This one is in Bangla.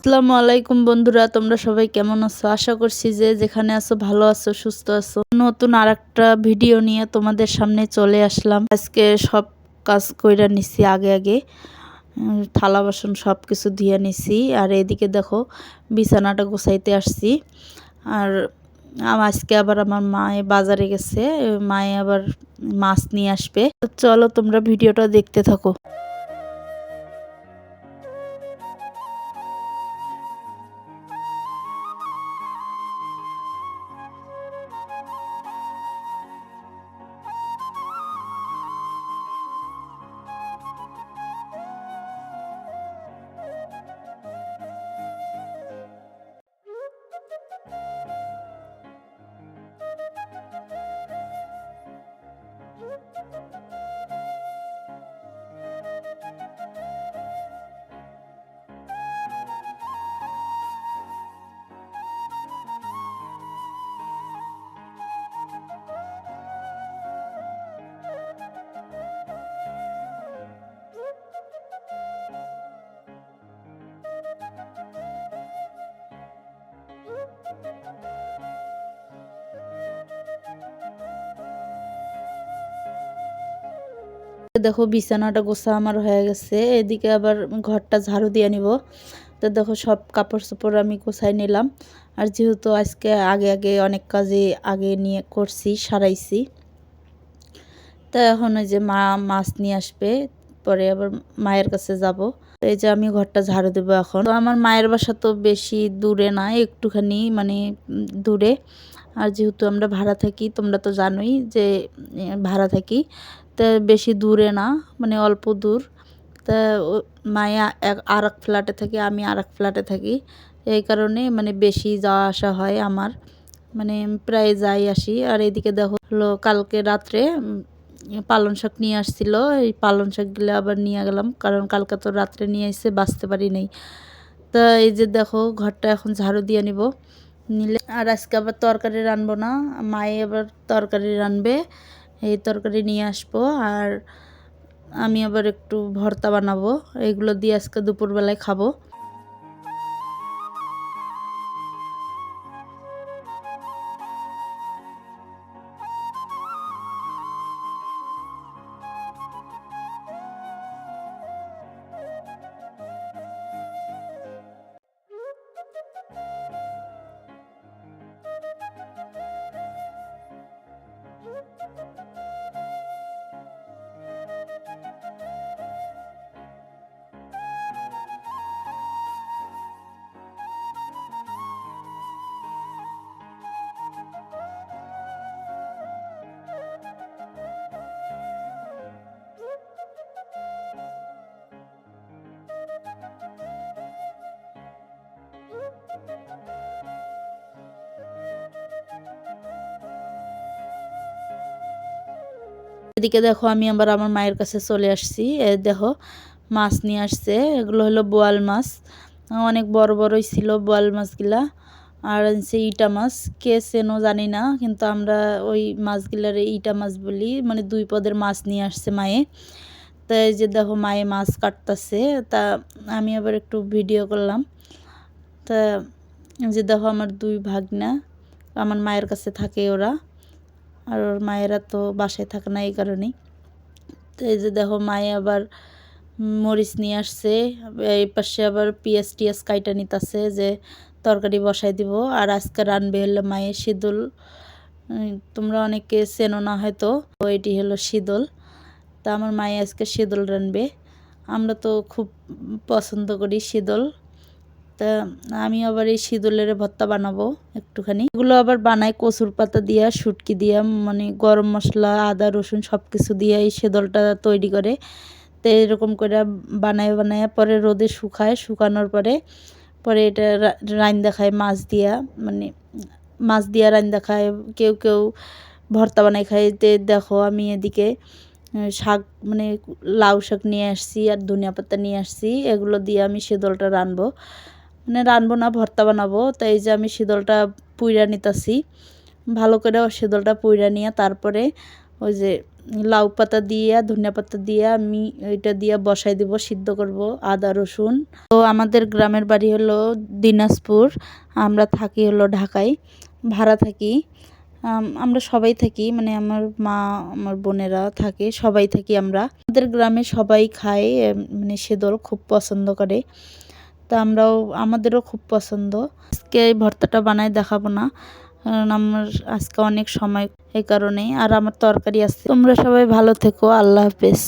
আসসালামু আলাইকুম বন্ধুরা, তোমরা সবাই কেমন আছো? আশা করছি যে যেখানে আছো ভালো আছো, সুস্থ আছো। নতুন আরেকটা ভিডিও নিয়ে তোমাদের সামনে চলে আসলাম। আজকে সব কাজ কইরা নিছি আগে আগে, থালা বাসন সব কিছু ধুয়ে নিছি। আর এদিকে দেখো বিছানাটা গোছাইতে আসছি। আর আজকে আবার আমার মায়ে বাজারে গেছে, মায়ে আবার মাছ নিয়ে আসবে। চলো তোমরা ভিডিওটা দেখতে থাকো। দেখো বিছানাটা গোছা আমার হয়ে গেছে, এদিকে আবার ঘরটা ঝাড়ু দিয়ে নিব। তো দেখো সব কাপড় চোপড় আমি গোছাই নিলাম। আর যেহেতু আজকে আগে আগে অনেক কাজে আগে নিয়ে করছি, সারাইছি, তা এখন ওই যে মা মাছ নিয়ে আসবে, পরে আবার মায়ের কাছে যাব। এই যে আমি ঘরটা ঝাড়ু দেবো এখন। তো আমার মায়ের বাসা তো বেশি দূরে না, একটুখানি মানে দূরে। আর যেহেতু আমরা ভাড়া থাকি, তোমরা তো জানোই যে ভাড়া থাকি, তা বেশি দূরে না, মানে অল্প দূর। তা মায়া আর এক ফ্ল্যাটে থাকে, আমি আর এক ফ্ল্যাটে থাকি। এই কারণে মানে বেশি যাওয়া আসা হয় আমার, মানে প্রায় যাই আসি। আর এদিকে দেখো হলো কালকে রাত্রে পালং শাক নিয়ে আসছিল, এই পালং শাকগুলো আবার নিয়ে গেলাম, কারণ কালকে তো রাত্রে নিয়ে এসে বাঁচতে পারি নাই। তা এই যে দেখো ঘরটা এখন ঝাড়ু দিয়ে নিব নিলে। আর আজকে আবার তরকারি রানবো না, মায়ে আবার তরকারি রানবে, এই তরকারি নিয়ে আসবো। আর আমি আবার একটু ভর্তা বানাবো, এগুলো দিয়ে আজকে দুপুরবেলায় খাবো। এদিকে দেখো আমি আবার আমার মায়ের কাছে চলে আসছি। দেখো মাছ নিয়ে আসছে, এগুলো হলো বোয়াল মাছ, অনেক বড় বড়ই ছিল বোয়াল মাছগুলা। আর আনছে ইটা মাছ, কে চেনো জানি না, কিন্তু আমরা ওই মাছগুলার ইটা মাছ বলি, মানে দুই পদের মাছ নিয়ে আসছে মায়ে। তাই এই যে দেখো মায়ে মাছ কাটতেছে, তা আমি আবার একটু ভিডিও করলাম। তা যে দেখো আমার দুই ভাগনা আমার মায়ের কাছে থাকে ওরা, আর ওর মায়েরা তো বাসায় থাকে না, এই কারণেই। তো এই যে দেখো মায়ে আবার মরিচ নিয়ে আসছে, এই পাশে আবার পিঁয়াজ টিয়াজ কাইটা নিতেছে যে তরকারি বসাই দিব। আর আজকে রানবে হলো মায়ে শীদল, তোমরা অনেকে চেনো না হয়তো, এটি হলো শীদল। তা আমার মায়ে আজকে শীদল রানবে, আমরা তো খুব পছন্দ করি শীদল। তা আমি আবার এই শীদলের ভর্তা বানাবো একটুখানি। এগুলো আবার বানাই কচুর পাতা দিয়া, শুটকি দিয়া, মানে গরম মশলা আদা রসুন সব কিছু দিয়ে এই শীদলটা তৈরি করে। তো এরকম করে বানায় বানায় পরে রোদে শুকায়, শুকানোর পরে পরে এটা রাইন্দা খায় মাছ দিয়া, মানে মাছ দিয়া রাইন্দা খায়, কেউ কেউ ভর্তা বানাই খায়। তে দেখো আমি এদিকে শাক, মানে লাউ শাক নিয়ে আসছি আর ধনিয়া পাতা নিয়ে আসছি, এগুলো দিয়ে আমি শীদলটা রানবো, মানে রানবো না ভর্তা বানাবো। তাই এই যে আমি শীদলটা পুইরা নিতেছি, ভালো করে শীদলটা পুইরা নিয়ে তারপরে ওই যে লাউ পাতা দিয়ে ধনিয়া পাতা দিয়ে আমি ওইটা দিয়ে বসাই দিব, সিদ্ধ করব আদা রসুন। তো আমাদের গ্রামের বাড়ি হলো দিনাজপুর, আমরা থাকি হলো ঢাকায়, ভাড়া থাকি। আমরা সবাই থাকি, মানে আমার মা আমার বোনেরা থাকে, সবাই থাকি আমরা। আমাদের গ্রামে সবাই খায়, মানে সেদল খুব পছন্দ করে। তা আমাদেরও খুব পছন্দ। আজকে এই ভর্তাটা বানাই দেখাবো না, কারণ আমার আজকে অনেক সময়, এই কারণেই। আর আমার তরকারি আছে। তোমরা সবাই ভালো থেকো, আল্লাহ হাফেজ।